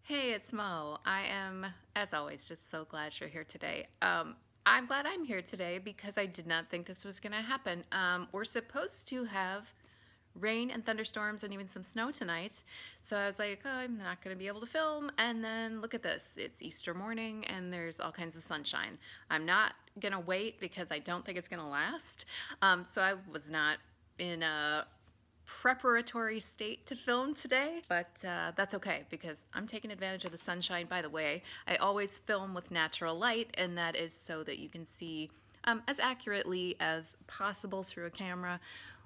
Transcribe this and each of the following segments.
Hey, it's Mo. I am, as always, just so glad you're here today. I'm glad I'm here today because I did not think this was going to happen. We're supposed to have rain and thunderstorms and even some snow tonight. So I was like, oh, I'm not going to be able to film. And then look at this. It's Easter morning and there's all kinds of sunshine. I'm not going to wait because I don't think it's going to last. So I was not in a preparatory state to film today, but that's okay because I'm taking advantage of the sunshine. By the way, I always film with natural light, and that is so that you can see as accurately as possible through a camera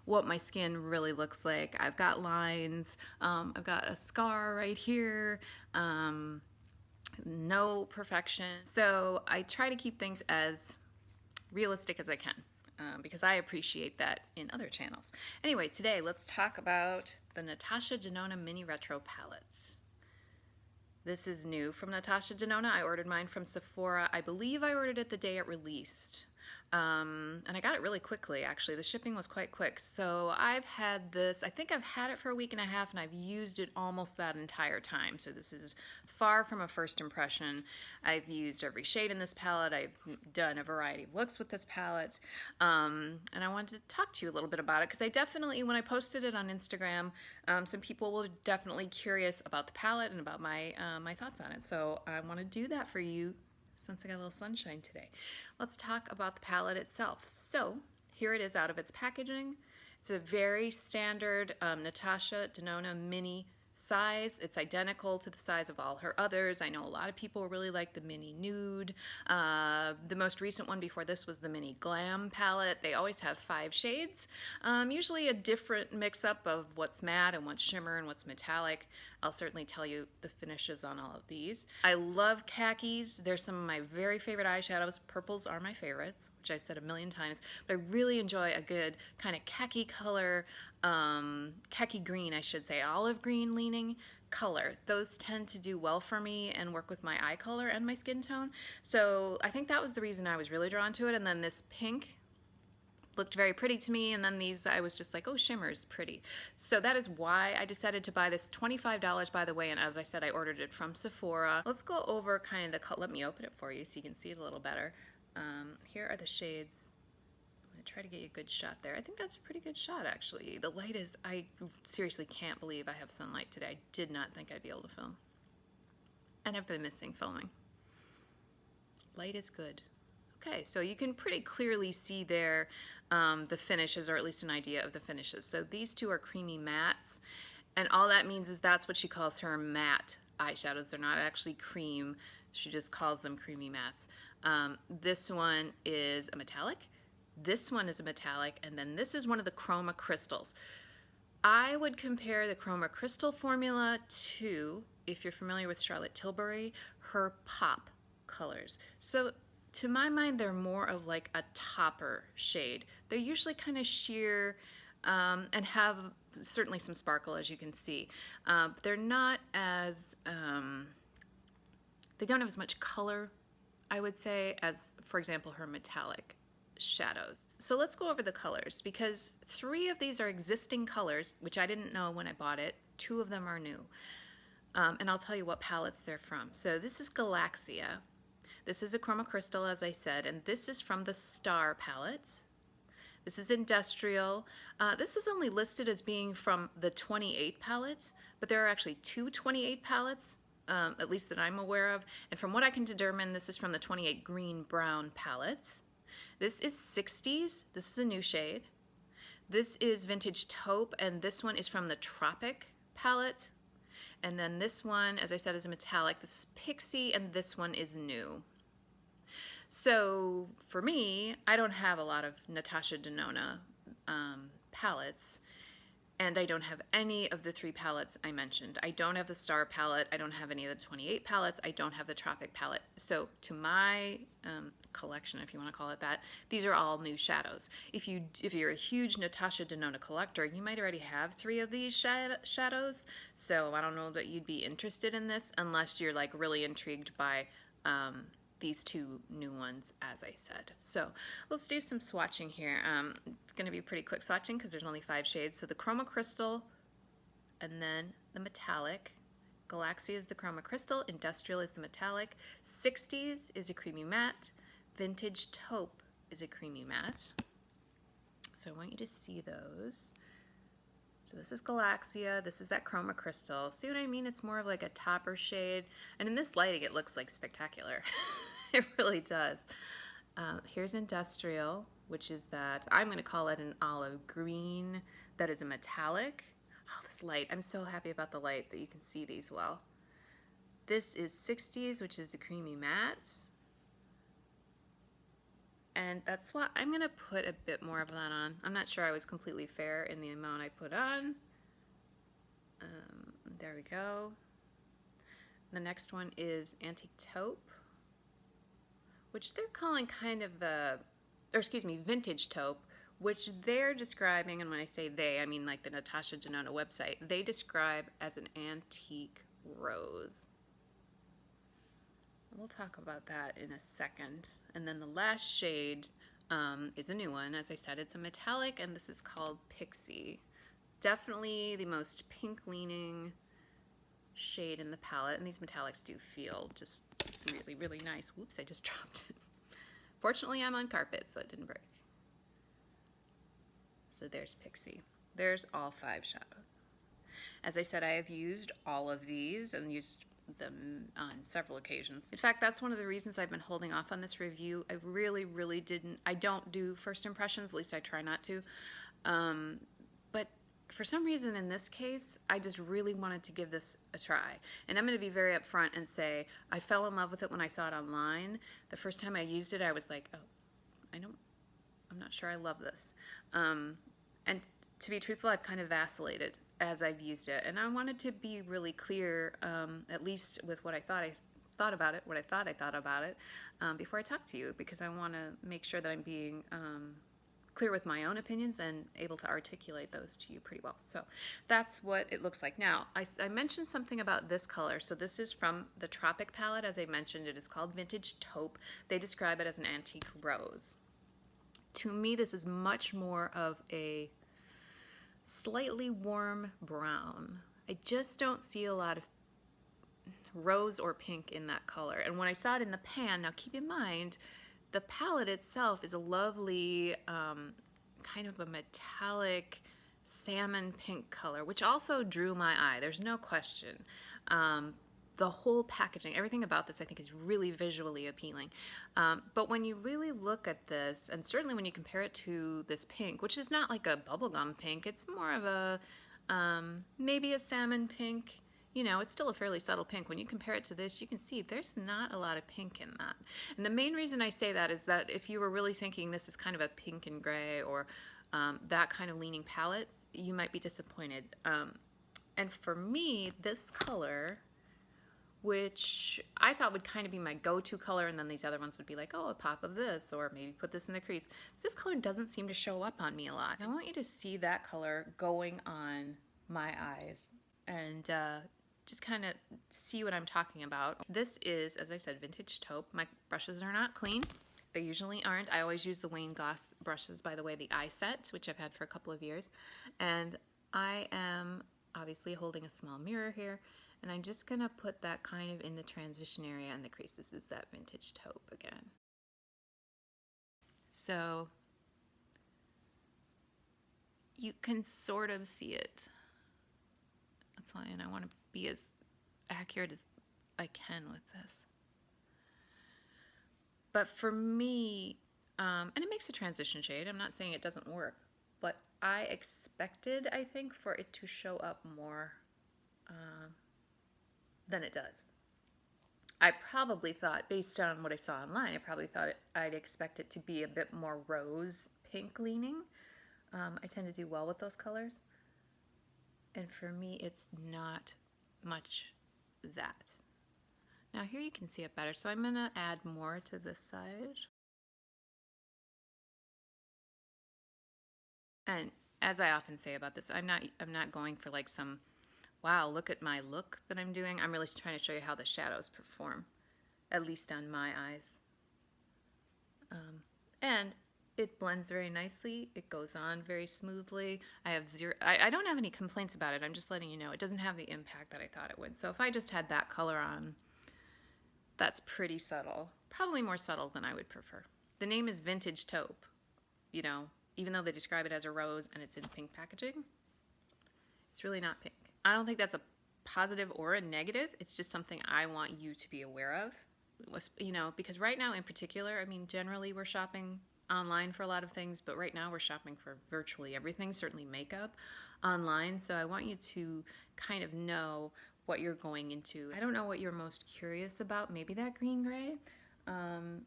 what my skin really looks like. I've got lines, I've got a scar right here, no perfection. So I try to keep things as realistic as I can. Because I appreciate that in other channels. Anyway, today let's talk about the Natasha Denona Mini Retro palette. This is new from Natasha Denona. I ordered mine from Sephora. I believe I ordered it the day it released. And I got it really quickly, actually. The shipping was quite quick. So I've had this, I think I've had it for a week and a half, and I've used it almost that entire time. So this is far from a first impression. I've used every shade in this palette. I've done a variety of looks with this palette. And I wanted to talk to you a little bit about it because I definitely, when I posted it on Instagram, some people were definitely curious about the palette and about my thoughts on it. So I want to do that for you since I got a little sunshine today. Let's talk about the palette itself. So here it is out of its packaging. It's a very standard Natasha Denona Mini size. It's identical to the size of all her others. I know a lot of people really like the Mini Nude. The most recent one before this was the Mini Glam palette. They always have 5 shades, usually a different mix-up of what's matte and what's shimmer and what's metallic. I'll certainly tell you the finishes on all of these. I love khakis. They're some of my very favorite eyeshadows. Purples are my favorites, which I said a million times, but I really enjoy a good kind of khaki color, khaki green, I should say, olive green leaning color. Those tend to do well for me and work with my eye color and my skin tone. So I think that was the reason I was really drawn to it. And then this pink looked very pretty to me, and then these I was just like, oh, shimmer is pretty. So that is why I decided to buy this. $25, by the way, and as I said, I ordered it from Sephora. Let's go over kind of the color. Let me open it for you so you can see it a little better. Here are the shades. I'm gonna try to get you a good shot there. I think that's a pretty good shot, actually. The light is, I seriously can't believe I have sunlight today. I did not think I'd be able to film. And I've been missing filming. Light is good. Okay, so you can pretty clearly see there the finishes, or at least an idea of the finishes. So these two are creamy mattes, and all that means is that's what she calls her matte eyeshadows. They're not actually cream. She just calls them creamy mattes. This one is a metallic, this one is a metallic, and then this is one of the chroma crystals. I would compare the chroma crystal formula to, if you're familiar with Charlotte Tilbury, her pop colors. So to my mind, they're more of like a topper shade. They're usually kind of sheer and have certainly some sparkle, as you can see. But they're not as, they don't have as much color, I would say, as, for example, her metallic shadows. So let's go over the colors, because 3 of these are existing colors, which I didn't know when I bought it. 2 of them are new. And I'll tell you what palettes they're from. So this is Galaxia. This is a chroma crystal, as I said, and this is from the Star palette. This is Industrial. This is only listed as being from the 28 palette, but there are actually 2 28 palettes, at least that I'm aware of. And from what I can determine, this is from the 28 Green Brown palette. This is 60s. This is a new shade. This is Vintage Taupe, and this one is from the Tropic palette. And then this one, as I said, is a metallic. This is Pixie, and this one is new. So for me, I don't have a lot of Natasha Denona palettes, and I don't have any of the 3 palettes I mentioned. I don't have the Star palette, I don't have any of the 28 palettes, I don't have the Tropic palette. So to my collection, if you want to call it that, these are all new shadows. If you're a huge Natasha Denona collector, you might already have 3 of these shadows, so I don't know that you'd be interested in this unless you're like really intrigued by these 2 new ones, as I said. So let's do some swatching here. It's going to be pretty quick swatching because there's only 5 shades. So the chroma crystal, and then the metallic, Galaxia is the chroma crystal, Industrial is the metallic, 60s is a creamy matte, Vintage Taupe is a creamy matte. So I want you to see those. So this is Galaxia, this is that chroma crystal. See what I mean? It's more of like a topper shade. And in this lighting, it looks like spectacular. It really does. Here's Industrial, which is that, I'm going to call it an olive green that is a metallic. Oh, this light. I'm so happy about the light that you can see these well. This is 60s, which is a creamy matte. And that's what I'm going to put a bit more of that on. I'm not sure I was completely fair in the amount I put on. There we go. The next one is Antique Taupe, which they're calling kind of the, or excuse me, Vintage Taupe, which they're describing, and when I say they, I mean like the Natasha Denona website, they describe as an antique rose. We'll talk about that in a second. And then the last shade is a new one. As I said, it's a metallic, and this is called Pixie. Definitely the most pink-leaning shade in the palette, and these metallics do feel just really, really nice. Whoops, I just dropped it. Fortunately, I'm on carpet, so it didn't break. So there's Pixie. There's all 5 shadows. As I said, I have used all of these and used them on several occasions. In fact, that's one of the reasons I've been holding off on this review. I really didn't, I don't do first impressions, at least I try not to. But for some reason in this case, I just really wanted to give this a try. And I'm going to be very upfront and say, I fell in love with it when I saw it online. The first time I used it, I was like, oh, I'm not sure I love this. And to be truthful, I've kind of vacillated as I've used it. And I wanted to be really clear, at least with what I thought about it, before I talk to you, because I want to make sure that I'm being clear with my own opinions and able to articulate those to you pretty well. So that's what it looks like. Now, I mentioned something about this color. So this is from the Tropic palette. As I mentioned, it is called Vintage Taupe. They describe it as an antique rose. To me, this is much more of a slightly warm brown. I just don't see a lot of rose or pink in that color. And when I saw it in the pan, now keep in mind, the palette itself is a lovely kind of a metallic salmon pink color, which also drew my eye. There's no question. The whole packaging, everything about this I think is really visually appealing. But when you really look at this, and certainly when you compare it to this pink, which is not like a bubblegum pink, it's more of a, maybe a salmon pink. You know, it's still a fairly subtle pink. When you compare it to this, you can see there's not a lot of pink in that. And the main reason I say that is that if you were really thinking this is kind of a pink and gray or that kind of leaning palette, you might be disappointed. And for me, this color, which I thought would kind of be my go-to color, and then these other ones would be like, oh, a pop of this, or maybe put this in the crease. This color doesn't seem to show up on me a lot. I want you to see that color going on my eyes and just kind of see what I'm talking about. This is, as I said, Vintage Taupe. My brushes are not clean. They usually aren't. I always use the Wayne Goss brushes, by the way, the eye sets, which I've had for a couple of years. And I am obviously holding a small mirror here, and I'm just going to put that kind of in the transition area and the crease. This is that Vintage Taupe again. So you can sort of see it. That's why, and I want to be as accurate as I can with this. But for me, and it makes a transition shade. I'm not saying it doesn't work, but I expected, I think, for it to show up more than it does. I probably thought, based on what I saw online, I probably thought I'd expect it to be a bit more rose pink leaning. I tend to do well with those colors. And for me, it's not much that. Now here you can see it better. So I'm going to add more to this side. And as I often say about this, I'm not going for like some, wow, look at my look that I'm doing. I'm really trying to show you how the shadows perform, at least on my eyes. And It blends very nicely. It goes on very smoothly. I don't have any complaints about it. I'm just letting you know it doesn't have the impact that I thought it would. So if I just had that color on, that's pretty subtle. Probably more subtle than I would prefer. The name is Vintage Taupe. You know, even though they describe it as a rose and it's in pink packaging, it's really not pink. I don't think that's a positive or a negative. It's just something I want you to be aware of. You know, because right now in particular, I mean, generally we're shopping online for a lot of things, but right now we're shopping for virtually everything, certainly makeup online. So I want you to kind of know what you're going into. I don't know what you're most curious about. Maybe that green gray. I'm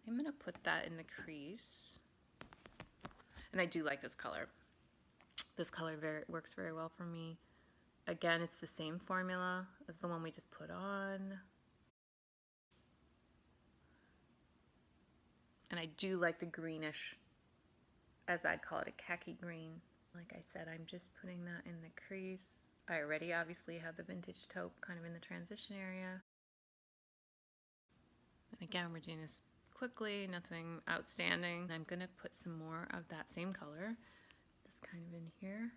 going to put that in the crease. And I do like this color. This color works very well for me. Again, it's the same formula as the one we just put on. And I do like the greenish, as I'd call it, a khaki green. Like I said, I'm just putting that in the crease. I already obviously have the Vintage Taupe kind of in the transition area. And again, we're doing this quickly, nothing outstanding. I'm going to put some more of that same color, just kind of in here.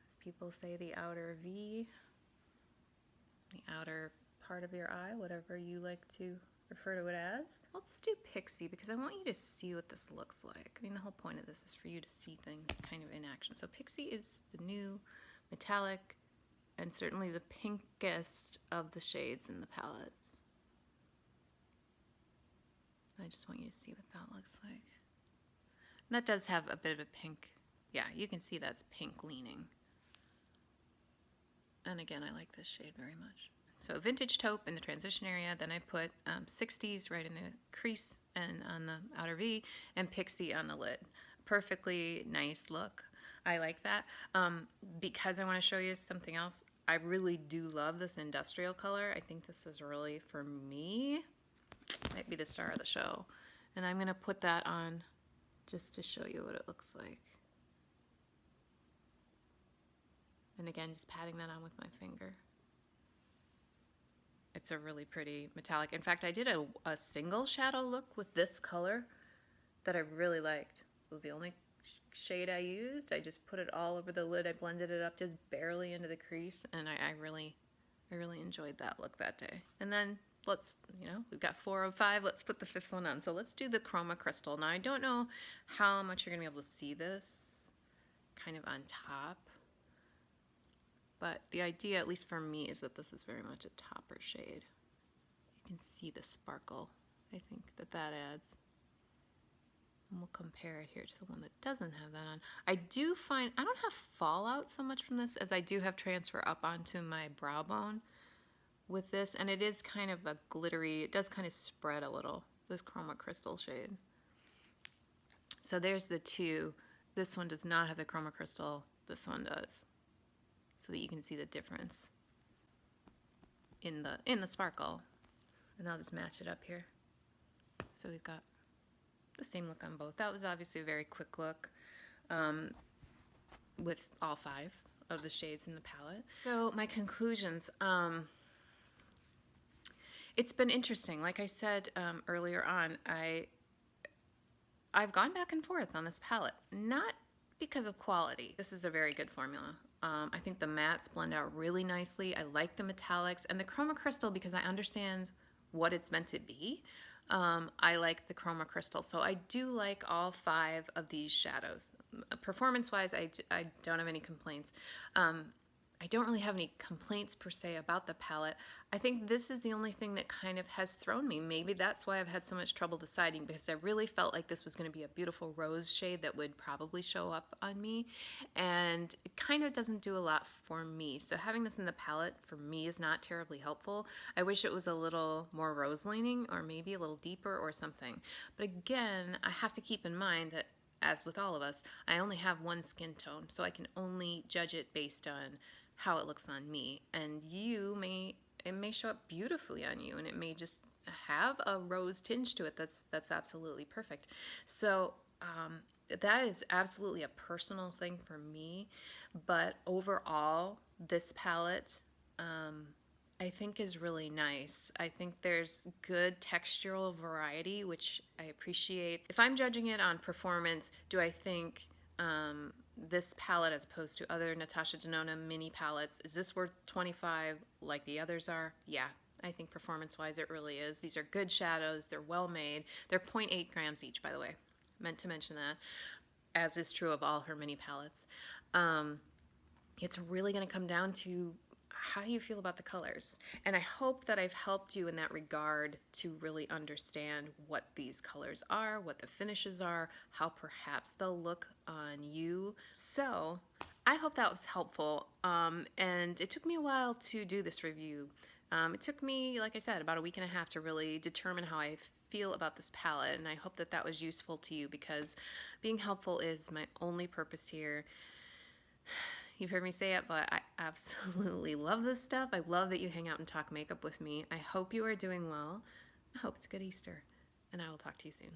As people say, the outer V, the outer part of your eye, whatever you like to refer to it as. Let's do Pixie because I want you to see what this looks like. I mean, the whole point of this is for you to see things kind of in action. So Pixie is the new metallic and certainly the pinkest of the shades in the palettes. I just want you to see what that looks like. And that does have a bit of a pink. Yeah, you can see that's pink leaning. And again, I like this shade very much. So Vintage Taupe in the transition area, then I put 60s right in the crease and on the outer V, and Pixie on the lid. Perfectly nice look. I like that. Because I want to show you something else, I really do love this industrial color. I think this is really, for me, might be the star of the show. And I'm going to put that on just to show you what it looks like. And again, just patting that on with my finger. It's a really pretty metallic. In fact, I did a single shadow look with this color that I really liked. It was the only shade I used. I just put it all over the lid. I blended it up just barely into the crease, and I really enjoyed that look that day. And then let's, we've got 4 of 5. Let's put the 5th one on. So let's do the Chroma Crystal. Now, I don't know how much you're going to be able to see this kind of on top. But the idea, at least for me, is that this is very much a topper shade. You can see the sparkle, I think, that adds. And we'll compare it here to the one that doesn't have that on. I do find, I don't have fallout so much from this as I do have transfer up onto my brow bone with this. And it is kind of a glittery, it does kind of spread a little, this Chroma Crystal shade. So there's the two. This one does not have the Chroma Crystal. This one does. So that you can see the difference in the sparkle. And I'll just match it up here. So we've got the same look on both. That was obviously a very quick look with all 5 of the shades in the palette. So my conclusions. It's been interesting. Like I said earlier on, I've gone back and forth on this palette. Not because of quality. This is a very good formula. I think the mattes blend out really nicely. I like the metallics and the Chroma Crystal because I understand what it's meant to be. I like the Chroma Crystal. So I do like all 5 of these shadows. Performance-wise, I don't have any complaints. I don't really have any complaints per se about the palette. I think this is the only thing that kind of has thrown me. Maybe that's why I've had so much trouble deciding, because I really felt like this was going to be a beautiful rose shade that would probably show up on me, and it kind of doesn't do a lot for me. So having this in the palette for me is not terribly helpful. I wish it was a little more rose leaning or maybe a little deeper or something. But again, I have to keep in mind that, as with all of us, I only have one skin tone, so I can only judge it based on how it looks on me, and it may show up beautifully on you, and it may just have a rose tinge to it that's absolutely perfect. So that is absolutely a personal thing for me, but overall, this palette I think is really nice. I think there's good textural variety, which I appreciate. If I'm judging it on performance, do I think this palette, as opposed to other Natasha Denona mini palettes, is this worth 25 like the others are? Yeah, I think performance-wise it really is. These are good shadows. They're well made. They're 0.8 grams each, by the way. Meant to mention that, as is true of all her mini palettes. It's really going to come down to how do you feel about the colors? And I hope that I've helped you in that regard to really understand what these colors are, what the finishes are, how perhaps they'll look on you. So I hope that was helpful. And it took me a while to do this review. It took me, like I said, about a week and a half to really determine how I feel about this palette, and I hope that that was useful to you, because being helpful is my only purpose here. You've heard me say it, but I absolutely love this stuff. I love that you hang out and talk makeup with me. I hope you are doing well. I hope it's a good Easter, and I will talk to you soon.